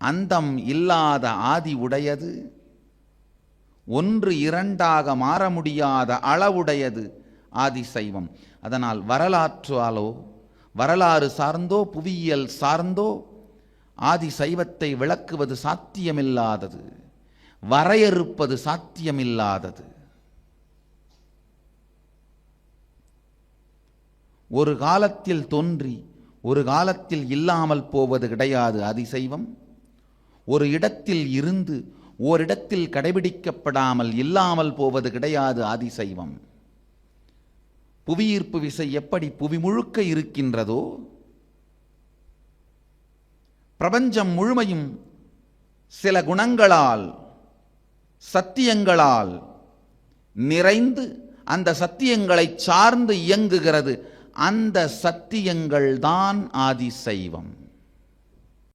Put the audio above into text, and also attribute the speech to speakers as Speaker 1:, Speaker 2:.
Speaker 1: அந்தம் இல்லாத ஆதி உடையது, ஒன்று இரண்டாக மாற முடியாத அளவுடையது ஆதிசைவம். அதனால் வரலாற்றாலோ வரலாறு சார்ந்தோ புவியியல் சார்ந்தோ ஆதிசைவத்தை விளக்குவது சாத்தியமில்லாதது, வரையறுப்பது சாத்தியமில்லாதது. ஒரு காலத்தில் தோன்றி ஒரு காலத்தில் இல்லாமல் போவது கிடையாது ஆதிசைவம். ஒரு இடத்தில் இருந்து ஓரிடத்தில் கடைபிடிக்கப்படாமல் இல்லாமல் போவது கிடையாது ஆதிசைவம். புவியீர்ப்பு விசை எப்படி புவி முழுக்க இருக்கின்றதோ, பிரபஞ்சம் முழுமையும் சில குணங்களால் சத்தியங்களால் நிறைந்து அந்த சத்தியங்களை சார்ந்து இயங்குகிறது. அந்த சத்தியங்கள் தான் ஆதிசைவம்.